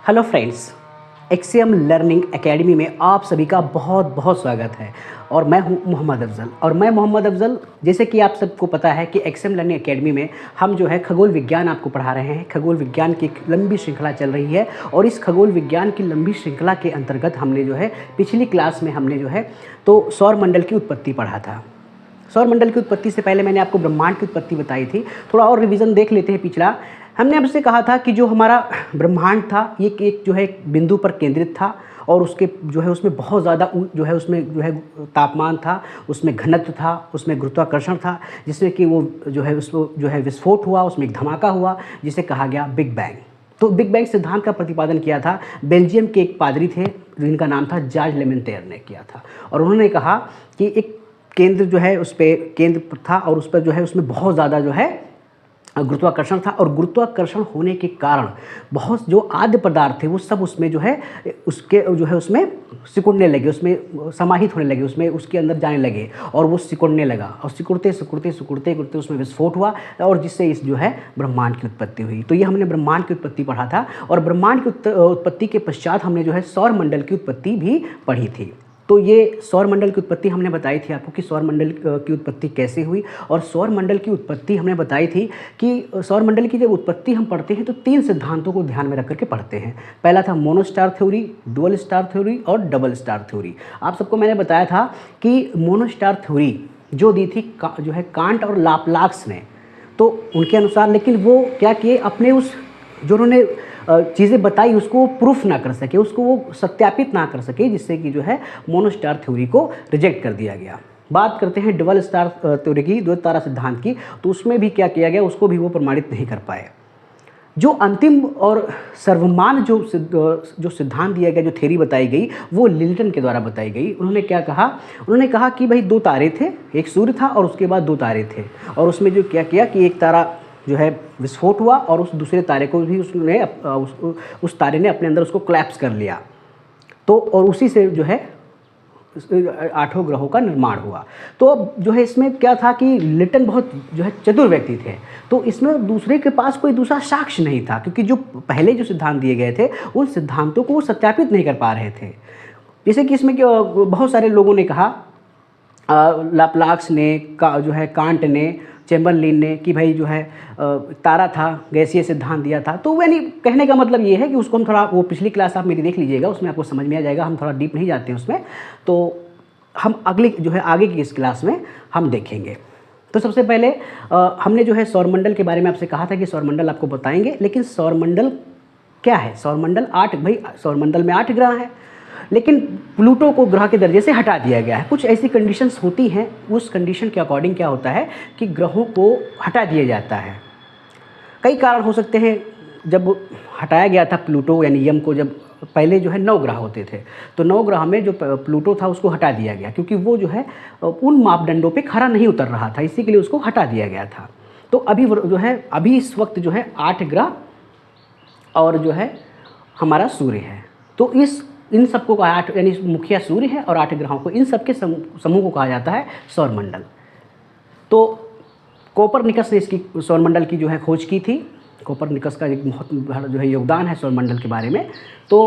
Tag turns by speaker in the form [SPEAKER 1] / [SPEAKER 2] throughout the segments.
[SPEAKER 1] Hello friends, axiom learning academy में आप सभी का बहुत बहुत स्वागत है। और मैं हूं मोहम्मद अफजल। जैसे कि आप सबको पता है कि एक्सियम लर्निंग एकेडमी में हम जो है खगोल विज्ञान आपको पढ़ा रहे हैं। खगोल विज्ञान की एक लंबी श्रृंखला चल रही है और इस खगोल विज्ञान की लंबी श्रृंखला के अंतर्गत हमने जो है पिछली क्लास में हमने जो है तो सौरमंडल की उत्पत्ति पढ़ा था। सौरमंडल की उत्पत्ति से पहले मैंने आपको ब्रह्मांड की उत्पत्ति बताई थी। थोड़ा और रिवीजन देख लेते हैं पिछला। हमने आपसे कहा था कि जो हमारा ब्रह्मांड था ये एक जो है एक बिंदु पर केंद्रित था और उसके जो है उसमें बहुत ज़्यादा जो है उसमें जो है तापमान था, उसमें घनत्व था, उसमें गुरुत्वाकर्षण था, जिससे कि वो जो है उसको जो है विस्फोट हुआ, उसमें एक धमाका हुआ जिसे कहा गया बिग बैंग। तो बिग बैंग सिद्धांत का प्रतिपादन किया था बेल्जियम के एक पादरी थे जिनका नाम था जॉर्ज लेमेंटेयर ने किया था। और उन्होंने कहा कि एक केंद्र जो है उस पर केंद्र था और उस पर जो है उसमें बहुत ज़्यादा जो है गुरुत्वाकर्षण था और गुरुत्वाकर्षण होने के कारण बहुत जो आद्य पदार्थ थे वो सब उसमें जो है उसके जो है उसमें सिकुड़ने लगे, उसमें समाहित होने लगे, उसमें उसके अंदर जाने लगे और वो सिकुड़ने लगा और सिकुड़ते उसमें विस्फोट हुआ और जिससे इस जो है ब्रह्मांड की उत्पत्ति हुई। तो ये हमने ब्रह्मांड की उत्पत्ति पढ़ा था और ब्रह्मांड की उत्पत्ति के पश्चात हमने जो है सौरमंडल की उत्पत्ति भी पढ़ी थी। तो ये सौरमंडल की उत्पत्ति हमने बताई थी आपको कि सौरमंडल की उत्पत्ति कैसे हुई। और सौरमंडल की उत्पत्ति हमने बताई थी कि सौरमंडल की जब उत्पत्ति हम पढ़ते हैं तो 3 सिद्धांतों को ध्यान में रख करके पढ़ते हैं। पहला था मोनोस्टार थ्योरी, डुअल स्टार थ्योरी और डबल स्टार थ्योरी। आप सबको मैंने बताया था कि मोनोस्टार थ्योरी जो दी थी जो है कांट और लाप्लाक्स ने, तो उनके अनुसार, लेकिन वो क्या किए अपने उस जो उन्होंने चीज़ें बताई उसको वो प्रूफ ना कर सके, उसको वो सत्यापित ना कर सके, जिससे कि जो है मोनोस्टार थ्योरी को रिजेक्ट कर दिया गया। बात करते हैं डबल स्टार थ्योरी की, द्वैत तारा सिद्धांत की, तो उसमें भी क्या किया गया, उसको भी वो प्रमाणित नहीं कर पाए। जो अंतिम और सर्वमान्य जो सिद्धांत दिया गया, जो थ्योरी बताई गई, वो लिल्टन के द्वारा बताई गई। उन्होंने क्या कहा, उन्होंने कहा कि भाई 2 तारे थे, एक सूर्य था और उसके बाद 2 तारे थे और उसमें जो क्या किया कि एक तारा जो है विस्फोट हुआ और उस दूसरे तारे को भी उसने उस तारे ने अपने अंदर उसको क्लैप्स कर लिया। तो और उसी से जो है 8 ग्रहों का निर्माण हुआ। तो अब जो है इसमें क्या था कि लिटन बहुत जो है चतुर व्यक्ति थे, तो इसमें दूसरे के पास कोई दूसरा साक्ष्य नहीं था, क्योंकि जो पहले जो सिद्धांत दिए गए थे उन सिद्धांतों को वो सत्यापित नहीं कर पा रहे थे। जैसे कि इसमें बहुत सारे लोगों ने कहा, लाप्लाक्स ने जो है कांट ने, चैम्बरलिन ने, कि भाई जो है तारा था, गैसीय सिद्धांत दिया था। तो यानी कहने का मतलब ये है कि उसको हम थोड़ा, वो पिछली क्लास आप मेरी देख लीजिएगा, उसमें आपको समझ में आ जाएगा। हम थोड़ा डीप नहीं जाते हैं उसमें, तो हम अगली जो है आगे की इस क्लास में हम देखेंगे। तो सबसे पहले हमने जो है सौरमंडल के बारे में आपसे कहा था कि सौरमंडल आपको बताएंगे, लेकिन सौरमंडल क्या है? सौरमंडल 8, भाई सौरमंडल में 8 ग्रह हैं, लेकिन प्लूटो को ग्रह के दर्जे से हटा दिया गया है। कुछ ऐसी कंडीशंस होती हैं, उस कंडीशन के अकॉर्डिंग क्या होता है कि ग्रहों को हटा दिया जाता है। कई कारण हो सकते हैं। जब हटाया गया था प्लूटो यानी यम को, जब पहले जो है 9 ग्रह होते थे, तो 9 ग्रह में जो प्लूटो था उसको हटा दिया गया, क्योंकि वो जो है उन मापदंडों पे खरा नहीं उतर रहा था, इसी के लिए उसको हटा दिया गया था। तो अभी जो है अभी इस वक्त जो है 8 ग्रह और जो है हमारा सूर्य है। तो इन सबको कहा 8 यानी मुखिया सूर्य है और 8 ग्रहों को, इन सबके समूह को कहा जाता है सौरमंडल। तो कोपरनिकस ने इसकी सौरमंडल की जो है खोज की थी। कोपरनिकस का एक बहुत बड़ा जो है योगदान है सौरमंडल के बारे में। तो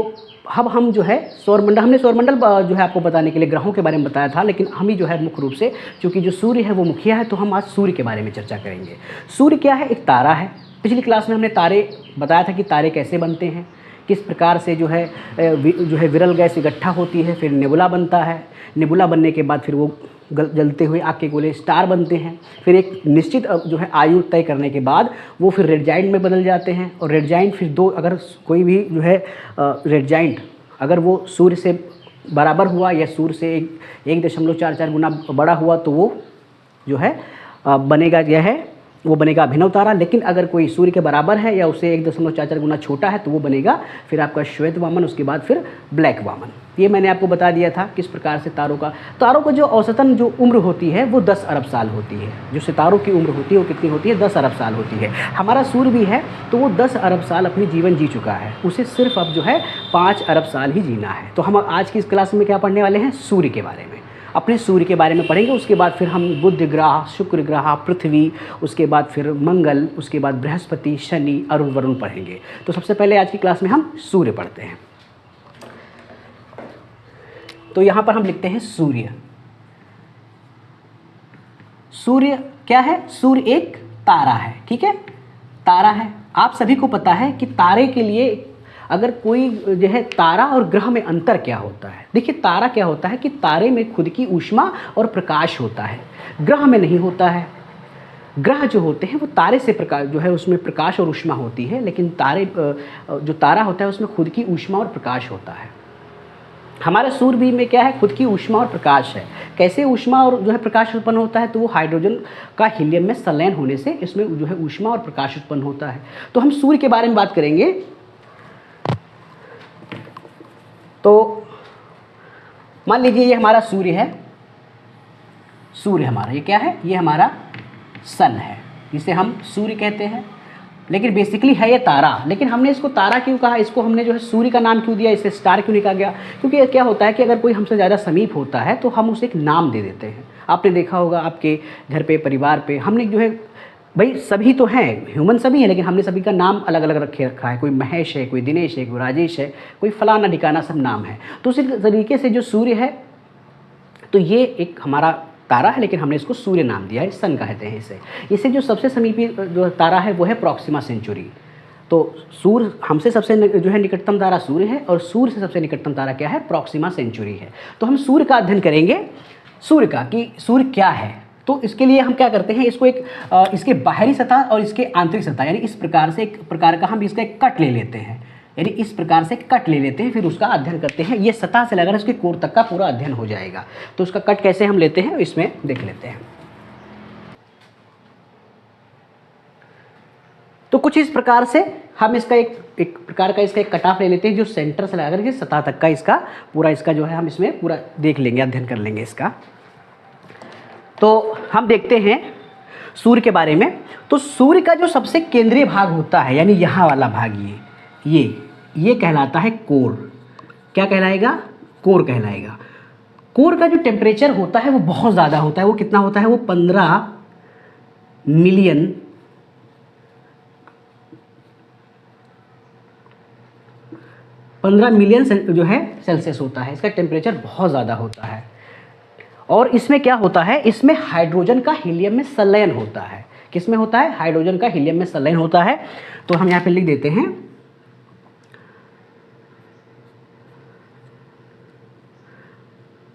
[SPEAKER 1] अब हम जो है हमने सौरमंडल जो है आपको बताने के लिए ग्रहों के बारे में बताया था, लेकिन हम ही जो है मुख्य रूप से, चूँकि जो सूर्य है वो मुखिया है, तो हम आज सूर्य के बारे में चर्चा करेंगे। सूर्य क्या है? एक तारा है। पिछली क्लास में हमने तारे बताया था कि तारे कैसे बनते हैं, किस प्रकार से जो है विरल गैस इकट्ठा होती है, फिर नेबुला बनता है। नेबुला बनने के बाद फिर वो जलते हुए आग के गोले स्टार बनते हैं। फिर एक निश्चित जो है आयु तय करने के बाद वो फिर रेड जाइंट में बदल जाते हैं। और रेड जाइंट फिर अगर कोई भी जो है रेड जाइंट अगर वो सूर्य से बराबर हुआ या सूर्य से 1.44 गुना बड़ा हुआ, तो वो जो है बनेगा वो बनेगा अभिनव तारा। लेकिन अगर कोई सूर्य के बराबर है या उससे 1.44 गुना छोटा है, तो वो बनेगा फिर आपका श्वेत वामन, उसके बाद फिर ब्लैक वामन। ये मैंने आपको बता दिया था किस प्रकार से तारों का जो औसतन जो उम्र होती है वो 10 अरब साल होती है। जो सितारों की उम्र होती है वो कितनी होती है? 10 अरब साल होती है। हमारा सूर्य भी है तो वो 10 अरब साल अपनी जीवन जी चुका है, उसे सिर्फ अब जो है 5 अरब साल ही जीना है। तो हम आज की इस क्लास में क्या पढ़ने वाले हैं? सूर्य के बारे में। अपने सूर्य के बारे में पढ़ेंगे। उसके बाद फिर हम बुध ग्रह, शुक्र ग्रह, पृथ्वी, उसके बाद फिर मंगल, उसके बाद बृहस्पति, शनि, अरुण, वरुण पढ़ेंगे। तो सबसे पहले आज की क्लास में हम सूर्य पढ़ते हैं। तो यहाँ पर हम लिखते हैं सूर्य। सूर्य क्या है? सूर्य एक तारा है, ठीक है, तारा है। आप सभी को पता है कि तारे के लिए अगर कोई जो है तारा और ग्रह में अंतर क्या होता है। देखिए तारा क्या होता है कि तारे में खुद की ऊष्मा और प्रकाश होता है, ग्रह में नहीं होता है। ग्रह जो होते हैं वो तारे से प्रकाश जो है उसमें प्रकाश और ऊष्मा होती है, लेकिन जो तारा होता है उसमें खुद की ऊष्मा और प्रकाश होता है। हमारे सूर्य भी में क्या है? खुद की ऊष्मा और प्रकाश है। कैसे ऊष्मा और जो है प्रकाश उत्पन्न होता है? तो वो हाइड्रोजन का हीलियम में संलयन होने से इसमें जो है ऊष्मा और प्रकाश उत्पन्न होता है। तो हम सूर्य के बारे में बात करेंगे। तो मान लीजिए ये हमारा सूर्य है। सूर्य हमारा ये क्या है? ये हमारा सन है, जिसे हम सूर्य कहते हैं। लेकिन बेसिकली है ये तारा। लेकिन हमने इसको तारा क्यों कहा? इसको हमने जो है सूर्य का नाम क्यों दिया? इसे स्टार क्यों नहीं कहा गया? क्योंकि क्या होता है कि अगर कोई हमसे ज़्यादा समीप होता है तो हम उसे एक नाम दे देते हैं। आपने देखा होगा आपके घर पे, परिवार पे, हमने जो है भाई सभी तो हैं, ह्यूमन सभी हैं, लेकिन हमने सभी का नाम अलग अलग रखा है। कोई महेश है, कोई दिनेश है, कोई राजेश है, कोई फलाना ठिकाना, सब नाम है। तो उसी तरीके से जो सूर्य है तो ये एक हमारा तारा है, लेकिन हमने इसको सूर्य नाम दिया है, सन कहते हैं इसे। इसे जो सबसे समीपी जो तारा है वो है प्रॉक्सिमा सेंचुरी। तो सूर्य हमसे सबसे जो है निकटतम तारा सूर्य है, और सूर्य से सबसे निकटतम तारा क्या है? प्रॉक्सिमा सेंचुरी है। तो हम सूर्य का अध्ययन करेंगे, सूर्य का, कि सूर्य क्या है। तो इसके लिए हम क्या करते हैं? इसको एक इसके बाहरी सतह और इसके आंतरिक सतह, यानी इस प्रकार से एक प्रकार का हम इसका एक कट ले लेते हैं, यानी इस प्रकार से कट ले लेते हैं, फिर उसका अध्ययन करते हैं। ये सतह से लेकर उसके कोर तक का पूरा अध्ययन हो जाएगा। तो उसका कट कैसे हम लेते हैं इसमें देख लेते हैं। तो कुछ इस प्रकार से हम इसका एक प्रकार का इसका एक कट ऑफ ले लेते हैं, जो सेंटर से लेकर के सतह तक का इसका पूरा इसका जो है हम इसमें पूरा देख लेंगे, अध्ययन कर लेंगे इसका। तो हम देखते हैं सूर्य के बारे में। तो सूर्य का जो सबसे केंद्रीय भाग होता है, यानी यहाँ वाला भाग, ये कहलाता है कोर। क्या कहलाएगा? कोर कहलाएगा। कोर का जो टेम्परेचर होता है वो बहुत ज़्यादा होता है। वो कितना होता है? वो 15 मिलियन जो है सेल्सियस होता है। इसका टेम्परेचर बहुत ज़्यादा होता है। और इसमें क्या होता है? इसमें हाइड्रोजन का हीलियम में संलयन होता है। किस में होता है? हाइड्रोजन का हीलियम में संलयन होता है। तो हम यहाँ पे लिख देते हैं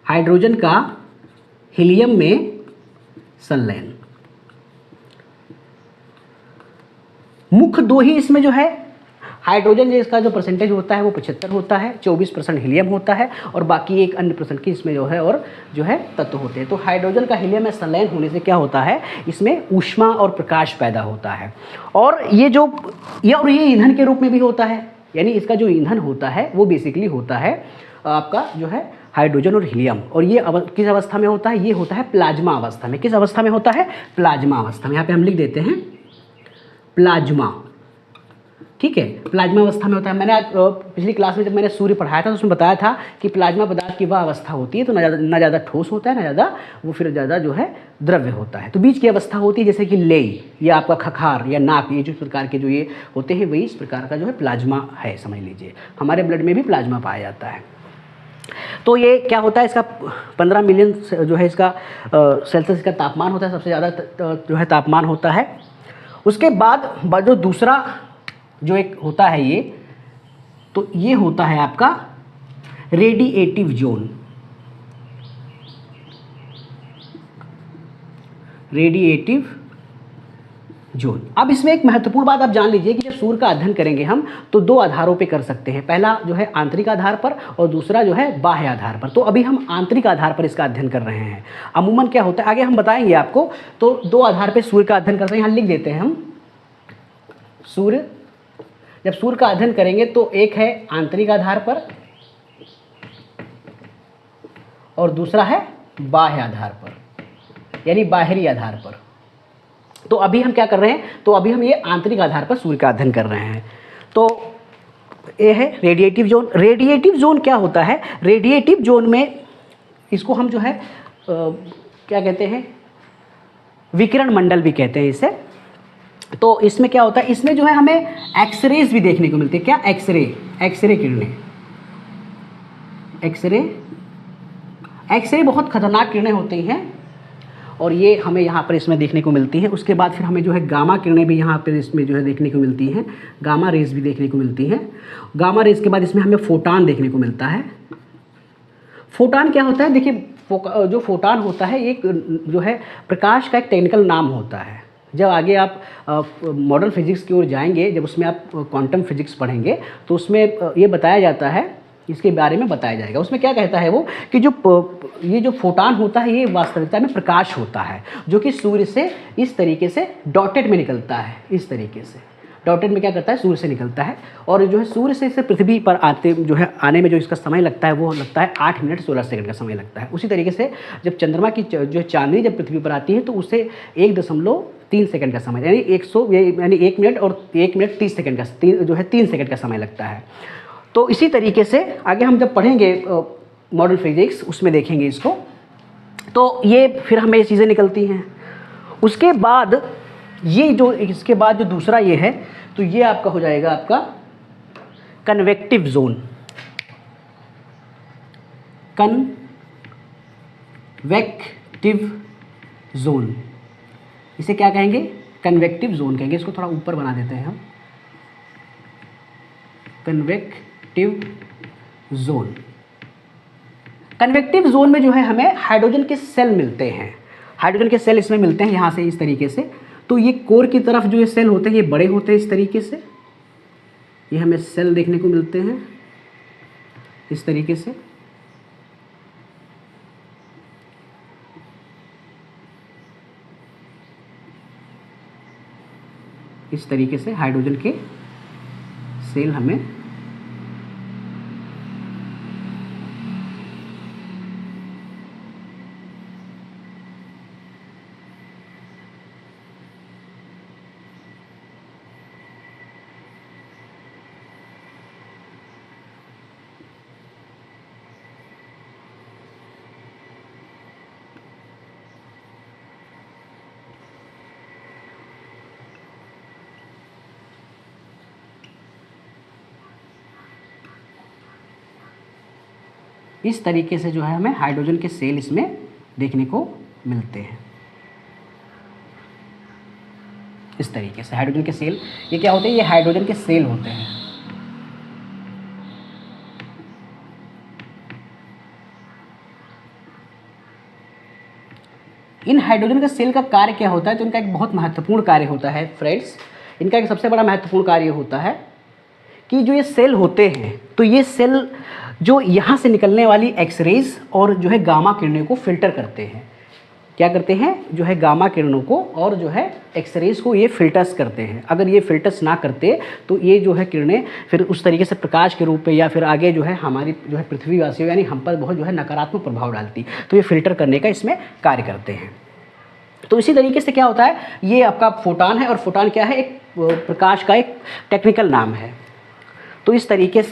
[SPEAKER 1] हाइड्रोजन का हीलियम में संलयन। मुख्य दो ही इसमें जो है हाइड्रोजन जिसका जो परसेंटेज होता है वो 75 होता है, 24% हीलियम होता है, और बाकी एक अन्य परसेंट की इसमें जो है और जो है तत्व होते हैं। तो हाइड्रोजन का हीलियम में संलयन होने से क्या होता है? इसमें ऊष्मा और प्रकाश पैदा होता है। और ये ईंधन के रूप में भी होता है, यानी इसका जो ईंधन होता है वो बेसिकली होता है आपका जो है हाइड्रोजन और हीलियम। और ये किस अवस्था में होता है? ये होता है प्लाज्मा अवस्था में। किस अवस्था में होता है? प्लाज्मा अवस्था में। यहाँ पे हम लिख देते हैं प्लाज्मा, ठीक है, प्लाज्मा अवस्था में होता है। मैंने पिछली क्लास में जब मैंने सूर्य पढ़ाया था तो उसमें बताया था कि प्लाज्मा पदार्थ की वह अवस्था होती है तो ना ज़्यादा ठोस होता है, ना ज़्यादा वो फिर ज़्यादा जो है द्रव्य होता है। तो बीच की अवस्था होती है, जैसे कि लेई या आपका खखार या नाक, ये जो प्रकार के जो ये होते हैं वही इस प्रकार का जो है प्लाज्मा है, समझ लीजिए। हमारे ब्लड में भी प्लाज्मा पाया जाता है। तो ये क्या होता है? इसका 15 मिलियन जो है इसका सेल्सियस का तापमान होता है, सबसे ज़्यादा जो है तापमान होता है। उसके बाद जो दूसरा जो एक होता है ये होता है आपका रेडिएटिव जोन। Radiative zone. अब इसमें एक महत्वपूर्ण बात आप जान लीजिए कि जब सूर्य का अध्ययन करेंगे हम तो दो आधारों पे कर सकते हैं। पहला जो है आंतरिक आधार पर और दूसरा जो है बाह्य आधार पर। तो अभी हम आंतरिक आधार पर इसका अध्ययन कर रहे हैं। अमूमन क्या होता है आगे हम बताएंगे आपको। तो दो आधार पे सूर्य का अध्ययन करते हैं। यहाँ लिख देते हैं हम सूर्य। जब सूर्य का अध्ययन करेंगे तो एक है आंतरिक आधार पर और दूसरा है बाह्य आधार पर, यानी बाहरी आधार पर। तो अभी हम क्या कर रहे हैं? तो अभी हम ये आंतरिक आधार पर सूर्य का अध्ययन कर रहे हैं। तो ये है रेडिएटिव जोन। रेडिएटिव जोन क्या होता है? रेडिएटिव जोन में इसको हम जो है क्या कहते हैं, विकिरण मंडल भी कहते हैं इसे। तो इसमें क्या होता है, इसमें जो है हमें एक्सरेज भी देखने को मिलती है। क्या? एक्सरे किरणें। एक्सरे बहुत खतरनाक किरणें होती हैं और ये हमें यहाँ पर इसमें देखने को मिलती हैं। उसके बाद फिर हमें जो है गामा किरणें भी यहाँ पर इसमें जो है देखने को मिलती हैं, गामा रेज भी देखने को मिलती हैं। गामा रेज के बाद इसमें हमें फोटान देखने को मिलता है। फोटान क्या होता है? देखिए, जो फोटान होता है एक जो है प्रकाश का एक टेक्निकल नाम होता है। जब आगे आप मॉडर्न फिजिक्स की ओर जाएंगे, जब उसमें आप क्वांटम फिजिक्स पढ़ेंगे तो उसमें ये बताया जाता है, इसके बारे में बताया जाएगा। उसमें क्या कहता है वो कि ये जो फोटान होता है ये वास्तविकता में प्रकाश होता है, जो कि सूर्य से इस तरीके से डॉटेड में निकलता है। इस तरीके से डॉटेड में क्या करता है, सूर्य से निकलता है और जो है सूर्य से इसे पृथ्वी पर आने में जो इसका समय लगता है वो लगता है 8 मिनट 16 सेकंड का समय लगता है। उसी तरीके से जब चंद्रमा की जो चांदनी जब पृथ्वी पर आती है तो उसे 1.3 सेकंड का समय, यानी 1 मिनट और 1 मिनट 30 सेकंड का जो है 3 सेकंड का समय लगता है। तो इसी तरीके से आगे हम जब पढ़ेंगे मॉडर्न फिजिक्स, उसमें देखेंगे इसको। तो ये फिर हमें ये चीज़ें निकलती हैं। उसके बाद इसके बाद जो दूसरा ये है, तो ये आपका हो जाएगा आपका कन्वेक्टिव जोन। कन्वेक्टिव जोन, इसे क्या कहेंगे? कन्वेक्टिव जोन कहेंगे। इसको थोड़ा ऊपर बना देते हैं हम, कन्वेक्टिव जोन। कन्वेक्टिव जोन में जो है हमें हाइड्रोजन के सेल मिलते हैं। हाइड्रोजन के सेल इसमें मिलते हैं यहाँ से इस तरीके से। तो ये कोर की तरफ जो ये सेल होते हैं ये बड़े होते हैं इस तरीके से, ये हमें सेल देखने को मिलते हैं इस तरीके से। इस तरीके से हाइड्रोजन के सेल हमें इस तरीके से जो है हमें हाइड्रोजन के सेल इसमें देखने को मिलते हैं। इस तरीके से हाइड्रोजन के सेल, ये क्या होते हैं? ये हाइड्रोजन के सेल होते हैं। इन हाइड्रोजन के सेल का कार्य क्या होता है? तो इनका एक बहुत महत्वपूर्ण कार्य होता है फ्रेंड्स। इनका एक सबसे बड़ा महत्वपूर्ण कार्य होता है कि जो ये सेल होते हैं, तो ये सेल जो यहाँ से निकलने वाली एक्सरेज और जो है गामा किरणों को फिल्टर करते हैं। क्या करते हैं? जो है गामा किरणों को और जो है एक्सरेज को ये फिल्टर्स करते हैं। अगर ये फिल्टर्स ना करते तो ये जो है किरणें फिर उस तरीके से प्रकाश के रूप में या फिर आगे जो है हमारी जो है पृथ्वीवासियों यानी हम पर बहुत जो है नकारात्मक प्रभाव डालती। तो ये फिल्टर करने का इसमें कार्य करते हैं। तो इसी तरीके से क्या होता है, ये आपका फोटान है और फोटान क्या है? एक प्रकाश का एक टेक्निकल नाम है। तो इस तरीके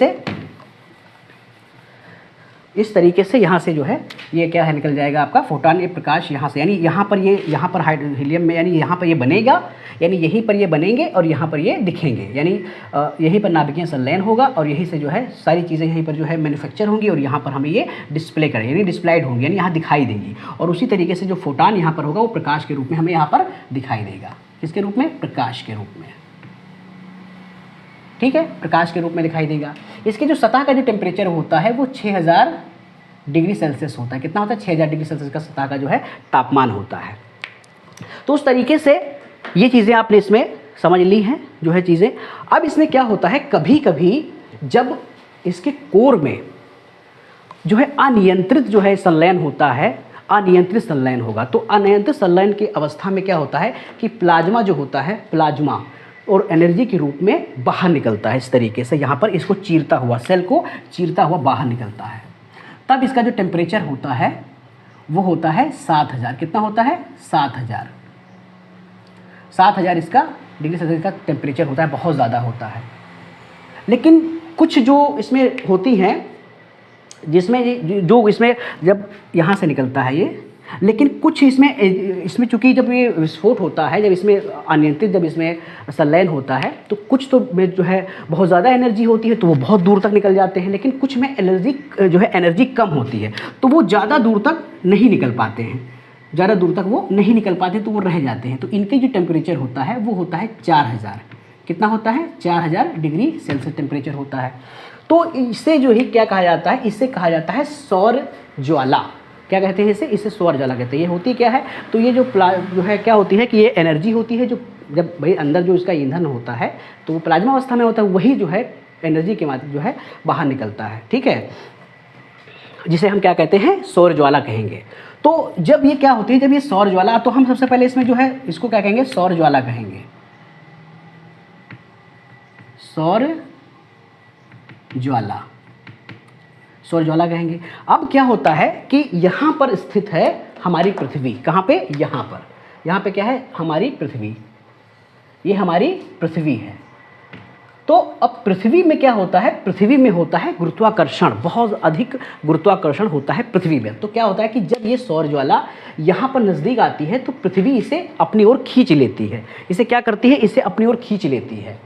[SPEAKER 1] से यहाँ से जो है ये क्या है निकल जाएगा आपका फोटान, ये प्रकाश यहाँ से, यानी यहाँ पर हीलियम में, यानी यहाँ पर ये बनेगा, यानी यहीं पर ये बनेंगे और यहाँ पर ये दिखेंगे, यानी यहीं पर नाभिकीय संलयन होगा और यहीं से जो है सारी चीज़ें यहीं पर जो है मैन्युफैक्चर होंगी और यहाँ पर हमें ये डिस्प्ले करें, यानी डिस्प्लाइड होंगी, यानी यहाँ दिखाई देंगी। और उसी तरीके से जो फोटान यहाँ पर होगा वो प्रकाश के रूप में हमें यहाँ पर दिखाई देगा। किसके रूप में? प्रकाश के रूप में। ठीक है, प्रकाश के रूप में दिखाई देगा। इसके जो सतह का जो टेम्परेचर होता है वो 6000 डिग्री सेल्सियस होता है। कितना होता है? 6000 डिग्री सेल्सियस का सतह का जो है तापमान होता है। तो उस तरीके से ये चीज़ें आपने इसमें समझ ली हैं जो है चीज़ें। अब इसमें क्या होता है, कभी कभी जब इसके कोर में जो है अनियंत्रित जो है संलयन होता है, अनियंत्रित संलयन होगा, तो अनियंत्रित संलयन की अवस्था में क्या होता है कि प्लाज्मा जो होता है, प्लाज्मा और एनर्जी के रूप में बाहर निकलता है। इस तरीके से यहाँ पर इसको चीरता हुआ, सेल को चीरता हुआ बाहर निकलता है। तब इसका जो टेम्परेचर होता है वो होता है 7000। कितना होता है? 7000 इसका डिग्री सेल्सियस का टेम्परेचर होता है, बहुत ज़्यादा होता है। लेकिन कुछ जो इसमें होती हैं जिसमें जो इसमें जब यहाँ से निकलता है ये, लेकिन कुछ इसमें चूंकि जब ये विस्फोट होता है, जब इसमें अनियंत्रित जब इसमें संलयन होता है, तो कुछ तो में जो है बहुत ज़्यादा एनर्जी होती है तो वो बहुत दूर तक निकल जाते हैं, लेकिन कुछ में एनर्जी कम होती है तो वो ज़्यादा दूर तक नहीं निकल पाते हैं, ज़्यादा दूर तक वो नहीं निकल पाते तो वो रह जाते हैं। तो इनके जो टेम्परेचर होता है वो होता है 4000, कितना होता है 4000 डिग्री सेल्सियस टेम्परेचर होता है। तो इससे जो है क्या कहा जाता है, इससे कहा जाता है सौर ज्वाला। क्या कहते हैं इसे सौर ज्वाला कहते हैं। ये होती क्या है, तो ये जो है क्या होती है कि ये एनर्जी होती है जो जब भाई अंदर जो इसका ईंधन होता है तो वो प्लाज्मा अवस्था में होता है, वही जो है एनर्जी के माध्यम जो है बाहर निकलता है, ठीक है, जिसे हम क्या कहते हैं सौर ज्वाला कहेंगे। तो जब ये क्या होती है, जब ये सौर ज्वाला, तो हम सबसे पहले इसमें जो है इसको क्या कहेंगे सौर ज्वाला कहेंगे, सौर ज्वाला, सौर ज्वाला कहेंगे। अब क्या होता है कि यहाँ पर स्थित है हमारी पृथ्वी, कहाँ पे, यहाँ पे क्या है हमारी पृथ्वी, ये हमारी पृथ्वी है। तो अब पृथ्वी में क्या होता है, पृथ्वी में होता है गुरुत्वाकर्षण, बहुत अधिक गुरुत्वाकर्षण होता है पृथ्वी में। तो क्या होता है कि जब ये सौर ज्वाला यहाँ पर नज़दीक आती है तो पृथ्वी इसे अपनी ओर खींच लेती है, इसे क्या करती है, इसे अपनी ओर खींच लेती है,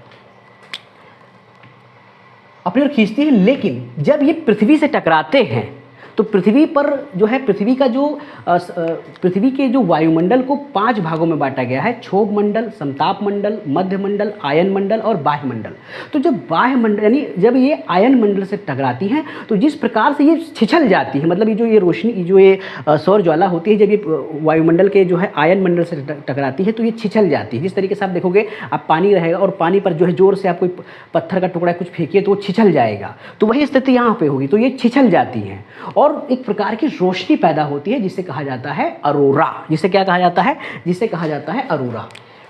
[SPEAKER 1] अपनी ओर खींचती है। लेकिन जब ये पृथ्वी से टकराते हैं तो पृथ्वी पर जो है पृथ्वी के जो वायुमंडल को 5 भागों में बांटा गया है, क्षोभ मंडल, समताप मंडल, मध्य मंडल, आयन मंडल और बाह्य मंडल। तो जब बाह्य मंडल यानी जब ये आयन मंडल से टकराती हैं तो जिस प्रकार से ये छिछल जाती है, मतलब ये रोशनी जो ये सौर ज्वाला होती है, जब ये वायुमंडल के जो है आयन मंडल से टकराती है तो ये छिछल जाती है। जिस तरीके से आप देखोगे, आप पानी रहेगा और पानी पर जो है जोर से आप कोई पत्थर का टुकड़ा कुछ फेंकिए तो वो छिछल जाएगा, तो वही स्थिति यहाँ पे होगी। तो ये छिछल जाती हैं और एक प्रकार की रोशनी पैदा होती है जिसे कहा जाता है अरोरा, जिसे क्या कहा जाता है, जिसे कहा जाता है अरोरा।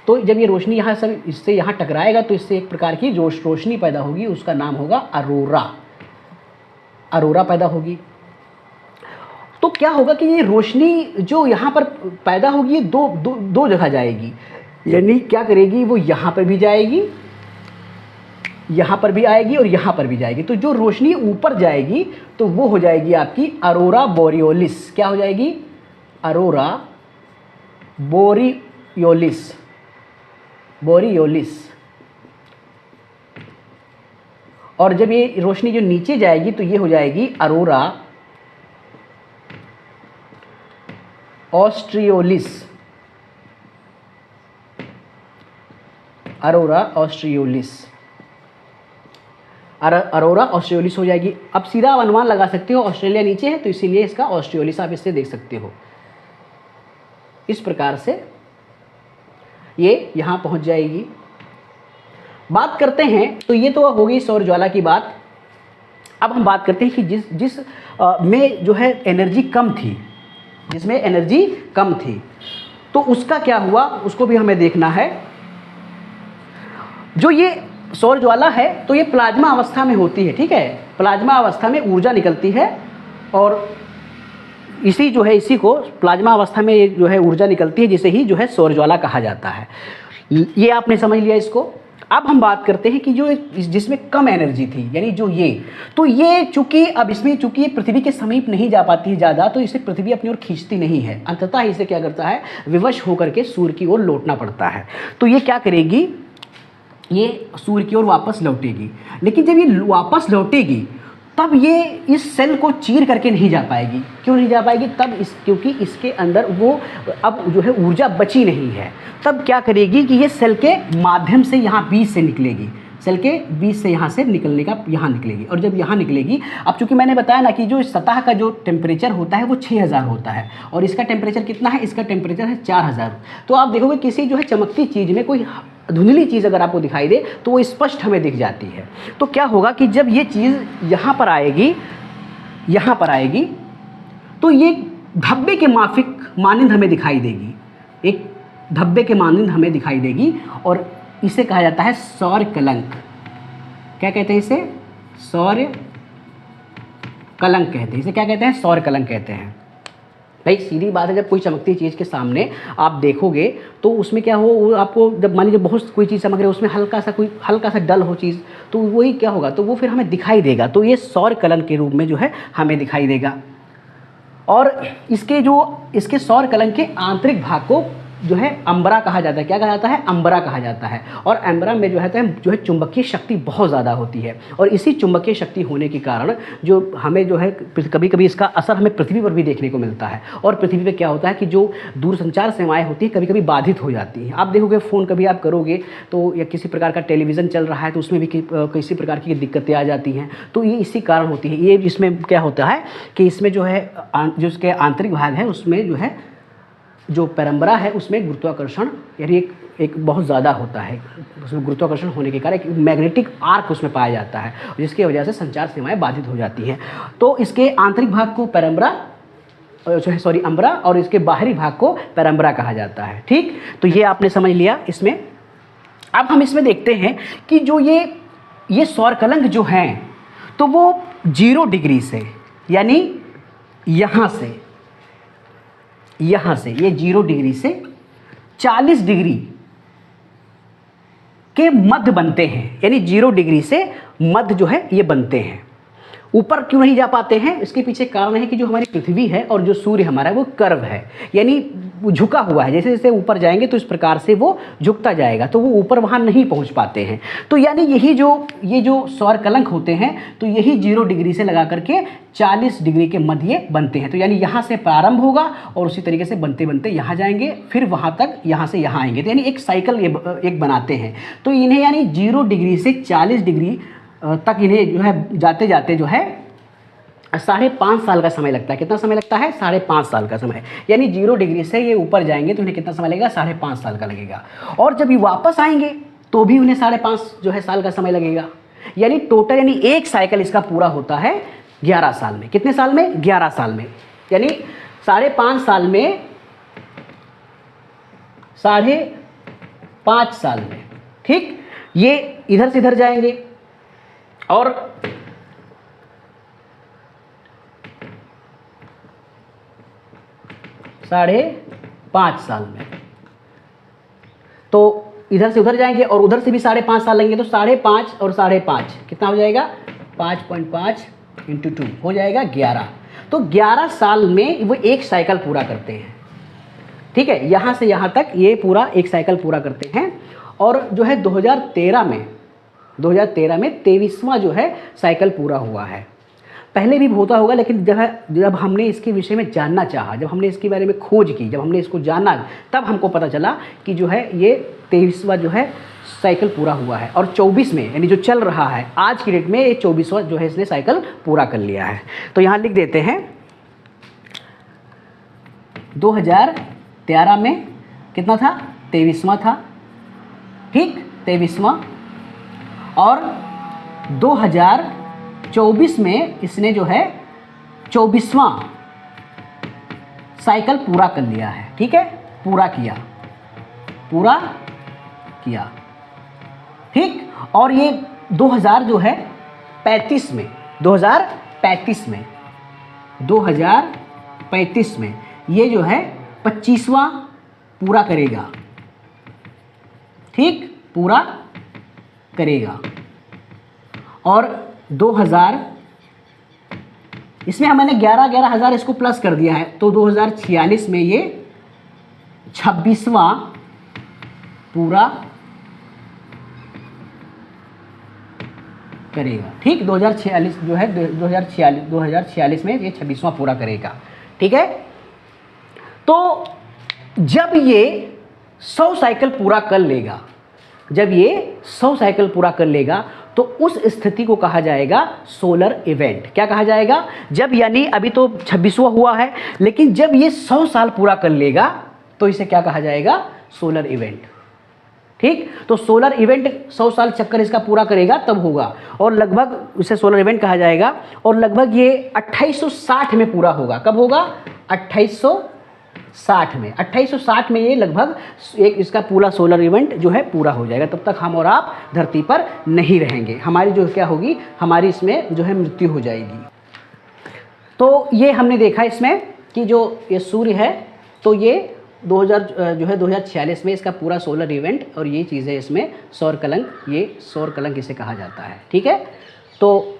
[SPEAKER 1] तो जब ये रोशनी यहाँ से इससे यहाँ टकराएगा तो इससे एक प्रकार की रोशनी पैदा होगी, उसका नाम होगा अरोरा, अरोरा पैदा होगी। तो क्या होगा कि ये रोशनी जो यहाँ पर पैदा होगी दो जगह जाएगी, यानी क्या करेगी, वो यहाँ पर भी जाएगी, यहाँ पर भी आएगी और यहाँ पर भी जाएगी। तो जो रोशनी ऊपर जाएगी तो वो हो जाएगी आपकी अरोरा बोरियोलिस। क्या हो जाएगी, अरोरा बोरियोलिस, बोरियोलिस। और जब ये रोशनी जो नीचे जाएगी तो ये हो जाएगी अरोरा ऑस्ट्रियोलिस, अरोरा ऑस्ट्रियोलिस, अरोरा ऑस्ट्रियोलिस हो जाएगी। अब सीधा आप अनुमान लगा सकते हो, ऑस्ट्रेलिया नीचे है तो इसीलिए इसका ऑस्ट्रियोलिस आप इससे देख सकते हो। इस प्रकार से ये यहाँ पहुँच जाएगी। बात करते हैं, तो ये तो हो गई सौर ज्वाला की बात। अब हम बात करते हैं कि जिस में जो है एनर्जी कम थी, जिसमें एनर्जी कम थी तो उसका क्या हुआ, उसको भी हमें देखना है। जो ये सौर ज्वाला है तो ये प्लाज्मा अवस्था में होती है, ठीक है, प्लाज्मा अवस्था में ऊर्जा निकलती है और इसी को प्लाज्मा अवस्था में जो है ऊर्जा निकलती है, जिसे ही जो है सौर ज्वाला कहा जाता है। ये आपने समझ लिया इसको। अब हम बात करते हैं कि जो जिसमें कम एनर्जी थी, यानी जो ये चूंकि ये पृथ्वी के समीप नहीं जा पाती है ज़्यादा, तो इसे पृथ्वी अपनी ओर खींचती नहीं है, अंततः इसे क्या करता है, विवश होकर के सूर्य की ओर लौटना पड़ता है। तो ये क्या करेगी, ये सूर्य की ओर वापस लौटेगी। लेकिन जब ये वापस लौटेगी तब ये इस सेल को चीर करके नहीं जा पाएगी। क्यों नहीं जा पाएगी, क्योंकि इसके अंदर वो अब जो है ऊर्जा बची नहीं है। तब क्या करेगी कि ये सेल के माध्यम से यहाँ बीच से निकलेगी, सेल के बीच से यहाँ से निकलने का यहाँ निकलेगी। और जब यहाँ निकलेगी, अब चूंकि मैंने बताया ना कि जो सतह का जो टेम्परेचर होता है वो 6000 होता है और इसका टेम्परेचर कितना है, इसका टेम्परेचर है 4000। तो आप देखोगे किसी जो है चमकती चीज़ में कोई धुंधली चीज़ अगर आपको दिखाई दे तो वो स्पष्ट हमें दिख जाती है। तो क्या होगा कि जब ये चीज़ यहाँ पर आएगी तो ये धब्बे के मानंद हमें दिखाई देगी, एक धब्बे के मानंद हमें दिखाई देगी और इसे कहा जाता है सौर कलंक। क्या कहते हैं इसे, सौर कलंक कहते हैं। इसे क्या कहते हैं, सौर कलंक कहते हैं। भाई सीधी बात है, जब कोई चमकती चीज़ के सामने आप देखोगे तो उसमें क्या हो, वो आपको जब मान लीजिए बहुत कोई चीज़ चमक रही है, उसमें हल्का सा डल हो चीज़, तो वही क्या होगा, तो वो फिर हमें दिखाई देगा। तो ये सौर कलन के रूप में जो है हमें दिखाई देगा। और इसके सौर कलंक के आंतरिक भाग को जो है अंबरा कहा जाता है। क्या कहा जाता है? अंबरा कहा जाता है। और अंबरा में जो है चुंबकीय शक्ति बहुत ज़्यादा होती है, और इसी चुंबकीय शक्ति होने के कारण जो हमें जो है कभी कभी इसका असर हमें पृथ्वी पर भी देखने को मिलता है। और पृथ्वी पे क्या होता है कि जो दूरसंचार सेवाएं होती हैं कभी कभी बाधित हो जाती हैं। आप देखोगे फ़ोन कभी आप करोगे तो, या किसी प्रकार का टेलीविज़न चल रहा है तो उसमें भी किसी प्रकार की दिक्कतें आ जाती हैं। तो ये इसी कारण होती है। ये इसमें क्या होता है कि इसमें जो है जो इसके आंतरिक भाग है उसमें जो है जो पैरंबरा है उसमें गुरुत्वाकर्षण यानी एक बहुत ज़्यादा होता है। उसमें गुरुत्वाकर्षण होने के कारण एक मैग्नेटिक आर्क उसमें पाया जाता है, जिसकी वजह से संचार सेवाएं बाधित हो जाती हैं। तो इसके आंतरिक भाग को पैरंबरा अंबरा, और इसके बाहरी भाग को पैरंबरा कहा जाता है। ठीक, तो ये आपने समझ लिया इसमें। अब हम इसमें देखते हैं कि जो ये सौर कलंक जो हैं तो वो 0 डिग्री से, यानी यहाँ से ये 0 डिग्री से 40 डिग्री के मध्य बनते हैं। यानी 0 डिग्री से मध्य जो है ये बनते हैं। ऊपर क्यों नहीं जा पाते हैं? इसके पीछे कारण है कि जो हमारी पृथ्वी है और जो सूर्य हमारा है वो कर्व है, यानी झुका हुआ है। जैसे जैसे ऊपर जाएंगे तो इस प्रकार से वो झुकता जाएगा, तो वो ऊपर वहाँ नहीं पहुँच पाते हैं। तो यानी ये जो सौर कलंक होते हैं तो यही 0 डिग्री से लगा करके 40 डिग्री के मध्य बनते हैं। तो यानी यहाँ से प्रारंभ होगा और उसी तरीके से बनते बनते यहाँ जाएंगे, फिर वहाँ तक, यहाँ से यहाँ आएंगे। तो यानी एक साइकिल एक बनाते हैं। तो इन्हें यानी 0 डिग्री से 40 डिग्री तक इन्हें जो है जाते जाते जो है 5.5 साल का समय लगता है। कितना समय लगता है? 5.5 साल का समय। यानी 0 डिग्री से ये ऊपर जाएंगे तो इन्हें कितना समय लगेगा? 5.5 साल का लगेगा। और जब ये वापस आएंगे तो भी उन्हें 5.5 जो है साल का समय लगेगा। यानी टोटल यानी एक साइकिल इसका पूरा होता है 11 साल में। कितने साल में? 11 साल में। यानी 5.5 साल में 5.5 साल में। ठीक, ये इधर से इधर जाएंगे और 5.5 साल में, तो इधर से उधर जाएंगे और उधर से भी 5.5 साल लगेंगे। तो 5.5 और 5.5 कितना हो जाएगा? 5.5 × 2 हो जाएगा 11। तो 11 साल में वो एक साइकिल पूरा करते हैं। ठीक है, यहाँ से यहाँ तक ये पूरा एक साइकिल पूरा करते हैं। और जो है 2013 में 23वां जो है साइकिल पूरा हुआ है। पहले भी होता होगा, लेकिन जब हमने इसके विषय में जानना चाहा, जब हमने इसके बारे में खोज की, जब हमने इसको जाना, तब हमको पता चला कि जो है ये 23वां जो है साइकिल पूरा हुआ है। और 24 में यानी जो चल रहा है आज की डेट में, ये 24वां जो है इसने साइकिल पूरा कर लिया है। तो यहाँ लिख देते हैं 2013 में कितना था? 23वां था। ठीक, 23वां। और 2024 में इसने जो है 24वां साइकिल पूरा कर लिया है। ठीक है, पूरा किया। ठीक, और ये 2035 में ये जो है 25वां पूरा करेगा। ठीक, पूरा करेगा। और 2000 इसमें मैंने 11,000 इसको प्लस कर दिया है, तो 2046 में ये 26वां पूरा करेगा। ठीक, 2046 जो है 2046 में ये 26वां पूरा करेगा। ठीक है, तो जब ये 100 साइकिल पूरा कर लेगा, तो उस स्थिति को कहा जाएगा सोलर इवेंट। क्या कहा जाएगा? जब, यानी अभी तो 26वां हुआ है, लेकिन जब ये 100 साल पूरा कर लेगा तो इसे क्या कहा जाएगा? Solar event. ठीक, तो सोलर इवेंट 100 साल चक्कर इसका पूरा करेगा तब होगा, और लगभग इसे सोलर इवेंट कहा जाएगा। और लगभग ये 2860 में पूरा होगा। कब होगा? 2860 में ये लगभग एक इसका पूरा सोलर इवेंट जो है पूरा हो जाएगा। तब तक हम और आप धरती पर नहीं रहेंगे, हमारी जो क्या होगी, हमारी इसमें जो है मृत्यु हो जाएगी। तो ये हमने देखा इसमें कि जो ये सूर्य है, तो ये 2046 में इसका पूरा सोलर इवेंट, और ये चीज़ें इसमें सौर कलंक इसे कहा जाता है। ठीक है, तो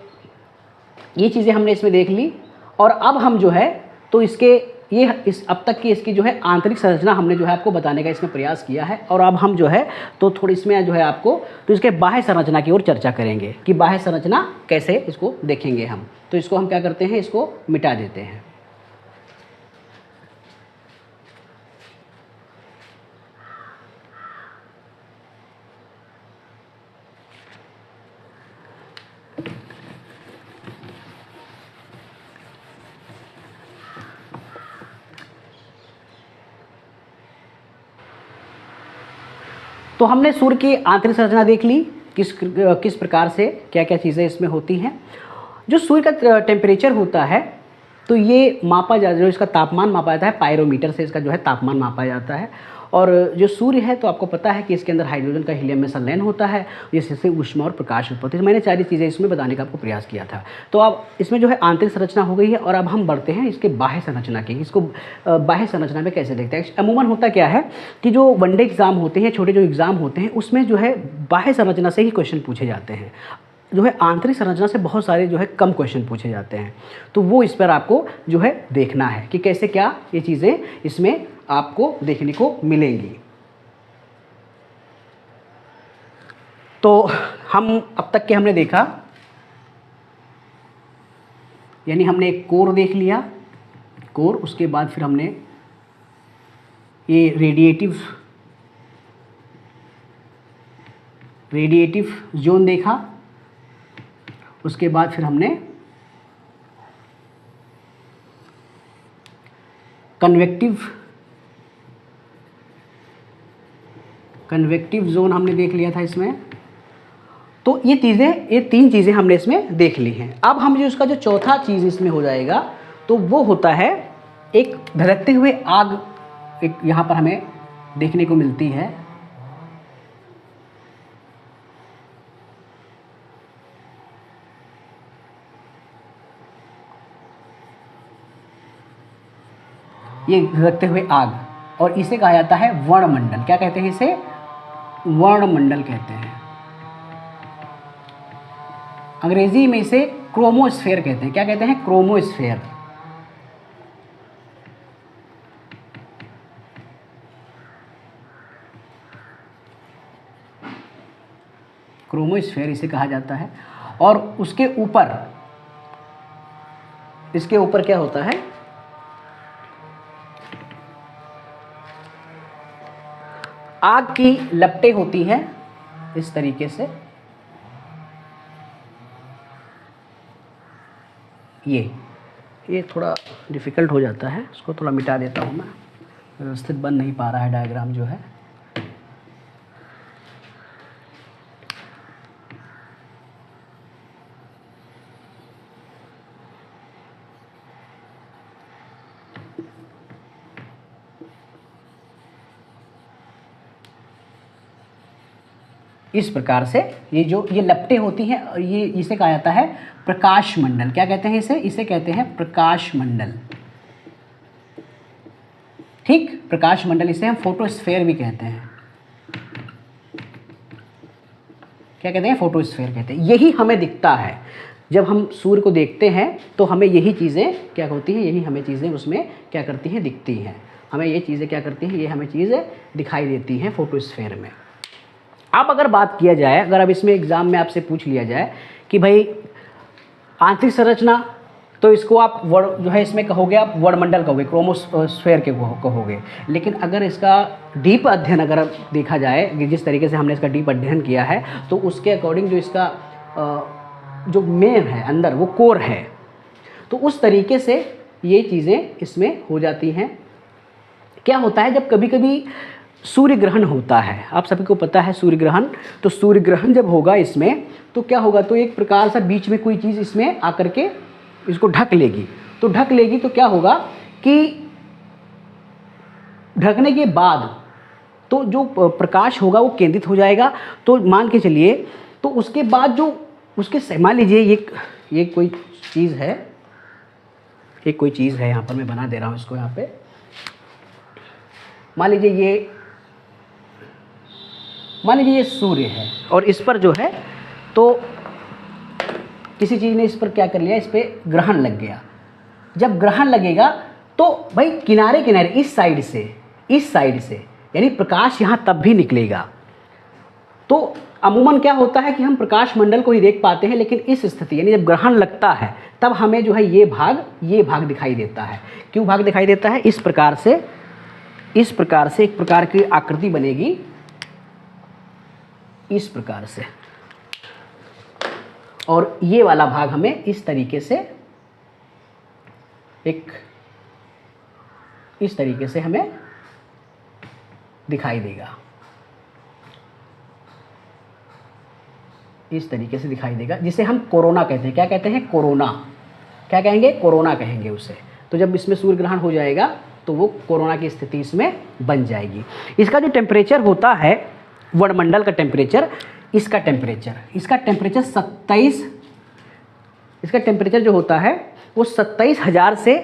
[SPEAKER 1] ये चीज़ें हमने इसमें देख ली। और अब हम जो है तो इसके ये इस अब तक की इसकी जो है आंतरिक संरचना हमने जो है आपको बताने का इसमें प्रयास किया है। और अब हम जो है तो थोड़ी इसमें जो है आपको तो इसके बाह्य संरचना की ओर चर्चा करेंगे कि बाह्य संरचना कैसे इसको देखेंगे हम। तो इसको हम क्या करते हैं, इसको मिटा देते हैं। तो हमने सूर्य की आंतरिक संरचना देख ली, किस प्रकार से क्या क्या चीज़ें इसमें होती हैं। जो सूर्य का टेम्परेचर होता है तो ये मापा जाता है, जो इसका तापमान मापा जाता है पायरोमीटर से, इसका जो है तापमान मापा जाता है। और जो सूर्य है तो आपको पता है कि इसके अंदर हाइड्रोजन का हीलियम में संलयन होता है, जिससे ऊष्मा और प्रकाश उत्पत्ति। मैंने सारी चीज़ें इसमें बताने का आपको प्रयास किया था। तो अब इसमें जो है आंतरिक संरचना हो गई है और अब हम बढ़ते हैं इसके बाह्य संरचना की। इसको बाह्य संरचना में कैसे देखते हैं। अमूमन होता क्या है कि जो वनडे एग्ज़ाम होते हैं, छोटे जो एग्ज़ाम होते हैं, उसमें जो है बाह्य संरचना से ही क्वेश्चन पूछे जाते हैं। जो है आंतरिक संरचना से बहुत सारे जो है कम क्वेश्चन पूछे जाते हैं। तो वो इस पर आपको जो है देखना है कि कैसे क्या ये चीज़ें इसमें आपको देखने को मिलेंगी। तो हम अब तक के हमने देखा, यानी हमने एक कोर देख लिया, कोर, उसके बाद फिर हमने ये रेडिएटिव जोन देखा, उसके बाद फिर हमने कन्वेक्टिव जोन हमने देख लिया था इसमें। तो ये तीन चीज़ें हमने इसमें देख ली हैं। अब हम जो इसका जो चौथा चीज़ इसमें हो जाएगा तो वो होता है एक धधकते हुए आग, एक यहाँ पर हमें देखने को मिलती है। ये धधकते हुए आग, और इसे कहा जाता है वर्णमंडल। क्या कहते हैं इसे? वर्णमंडल कहते हैं। अंग्रेजी में इसे क्रोमोस्फेयर कहते हैं। क्या कहते हैं? क्रोमोस्फेयर। क्रोमोस्फेयर इसे कहा जाता है। और उसके ऊपर, इसके ऊपर क्या होता है? आग की लपटें होती हैं इस तरीके से। ये थोड़ा डिफ़िकल्ट हो जाता है, इसको थोड़ा मिटा देता हूँ मैं, व्यवस्थित बन नहीं पा रहा है डायग्राम जो है। इस प्रकार से ये लपटें होती हैं, और ये इसे कहा जाता है प्रकाश मंडल। क्या कहते हैं इसे? इसे कहते हैं प्रकाश मंडल। ठीक, प्रकाश मंडल, इसे हम फोटोस्फेयर भी कहते हैं। क्या कहते हैं? फोटोस्फेयर कहते हैं। यही हमें दिखता है जब हम सूर्य को देखते हैं, तो हमें यही चीज़ें क्या होती हैं, यही हमें चीज़ें उसमें क्या करती हैं, दिखती हैं। हमें ये चीज़ें क्या करती हैं, ये हमें चीज़ें दिखाई देती हैं फोटोस्फेयर में। अब अगर बात किया जाए, अगर अब इसमें एग्ज़ाम में आपसे पूछ लिया जाए कि भाई आंतरिक संरचना, तो इसको आप जो है इसमें कहोगे, आप वर्णमंडल कहोगे, क्रोमोस्फेयर के कहोगे। लेकिन अगर इसका डीप अध्ययन अगर देखा जाए, जिस तरीके से हमने इसका डीप अध्ययन किया है, तो उसके अकॉर्डिंग जो इसका जो मेन है अंदर, वो कोर है। तो उस तरीके से ये चीज़ें इसमें हो जाती हैं। क्या होता है, जब कभी कभी सूर्य ग्रहण होता है, आप सभी को पता है सूर्य ग्रहण, तो सूर्य ग्रहण जब होगा इसमें, तो क्या होगा, तो एक प्रकार से बीच में कोई चीज़ इसमें आकर के इसको ढक लेगी। तो ढक लेगी तो क्या होगा कि ढकने के बाद तो जो प्रकाश होगा वो केंद्रित हो जाएगा। तो मान के चलिए, तो उसके बाद जो उसके, मान लीजिए ये कोई चीज़ है, एक कोई चीज़ है, यहाँ पर मैं बना दे रहा हूँ इसको, यहाँ पे मान लीजिए ये सूर्य है, और इस पर जो है तो किसी चीज़ ने इस पर क्या कर लिया, इस पर ग्रहण लग गया। जब ग्रहण लगेगा तो भाई किनारे किनारे इस साइड से यानी प्रकाश यहाँ तब भी निकलेगा। तो अमूमन क्या होता है कि हम प्रकाश मंडल को ही देख पाते हैं, लेकिन इस स्थिति यानी जब ग्रहण लगता है तब हमें जो है ये भाग दिखाई देता है। क्यों भाग दिखाई देता है? इस प्रकार से एक प्रकार की आकृति बनेगी, इस प्रकार से, और ये वाला भाग हमें इस तरीके से हमें दिखाई देगा, इस तरीके से दिखाई देगा, जिसे हम कोरोना कहते हैं। क्या कहते हैं? कोरोना। क्या कहेंगे? कोरोना कहेंगे उसे। तो जब इसमें सूर्य ग्रहण हो जाएगा तो वो कोरोना की स्थिति इसमें बन जाएगी। इसका जो टेम्परेचर होता है, वर्णमंडल का टेम्परेचर, इसका टेम्परेचर 27, इसका टेम्परेचर जो होता है वो 27,000 से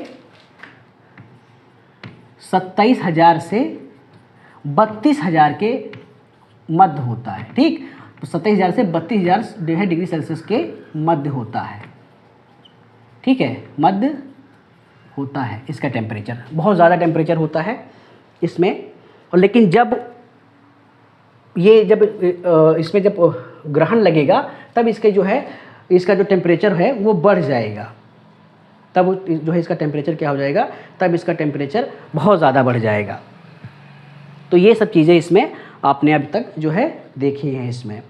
[SPEAKER 1] 32,000 के मध्य होता है। ठीक, तो 27,000 से 32,000 जो है डिग्री सेल्सियस के मध्य होता है। ठीक है, मध्य होता है इसका टेम्परेचर। बहुत ज़्यादा टेम्परेचर होता है इसमें। और लेकिन जब इसमें जब ग्रहण लगेगा तब इसका जो टेम्परेचर है वो बढ़ जाएगा। तब जो है इसका टेम्परेचर क्या हो जाएगा? तब इसका टेम्परेचर बहुत ज़्यादा बढ़ जाएगा। तो ये सब चीज़ें इसमें आपने अब तक जो है देखी हैं इसमें।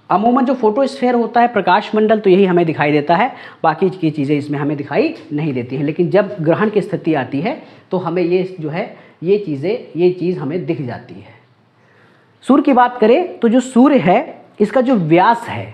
[SPEAKER 1] अमूमन जो फोटोस्फीयर होता है, प्रकाश मंडल, तो यही हमें दिखाई देता है, बाकी की चीज़ें इसमें हमें दिखाई नहीं देती हैं। लेकिन जब ग्रहण की स्थिति आती है तो हमें ये चीज़ हमें दिख जाती है। सूर्य की बात करें तो जो सूर्य है इसका जो व्यास है,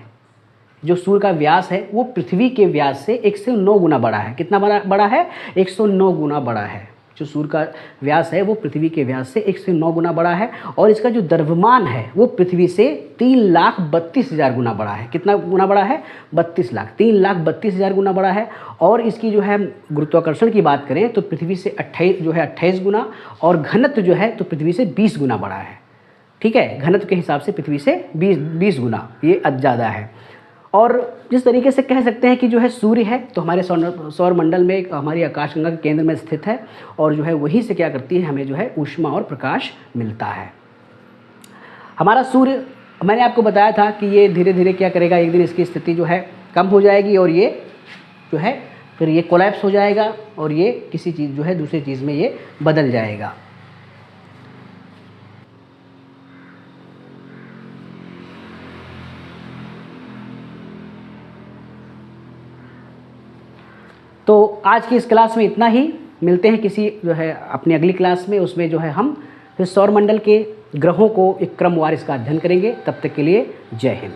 [SPEAKER 1] जो सूर्य का व्यास है वो पृथ्वी के व्यास से 109 गुना बड़ा है। कितना बड़ा है? 109 गुना बड़ा है। जो सूर्य का व्यास है वो पृथ्वी के व्यास से 109 गुना बड़ा है। और इसका जो द्रव्यमान है वो पृथ्वी से 3,32,000 गुना बड़ा है। कितना गुना बड़ा है? 32 लाख, 3,32,000 गुना बड़ा है। और इसकी जो है गुरुत्वाकर्षण की बात करें तो पृथ्वी से 28 गुना, और घनत्व जो है तो पृथ्वी से 20 गुना बड़ा है। ठीक है, घनत्व के हिसाब से पृथ्वी से 20 गुना ये ज़्यादा है। और जिस तरीके से कह सकते हैं कि जो है सूर्य है तो हमारे सौर मंडल में हमारी आकाशगंगा के केंद्र में स्थित है, और जो है वहीं से क्या करती है, हमें जो है ऊष्मा और प्रकाश मिलता है। हमारा सूर्य, मैंने आपको बताया था कि ये धीरे धीरे क्या करेगा, एक दिन इसकी स्थिति जो है कम हो जाएगी और ये जो है फिर ये कोलैप्स हो जाएगा और ये किसी चीज़ जो है दूसरी चीज़ में ये बदल जाएगा। तो आज की इस क्लास में इतना ही। मिलते हैं किसी जो है अपनी अगली क्लास में, उसमें जो है हम फिर सौरमंडल के ग्रहों को एक क्रमवार इसका अध्ययन करेंगे। तब तक के लिए जय हिंद।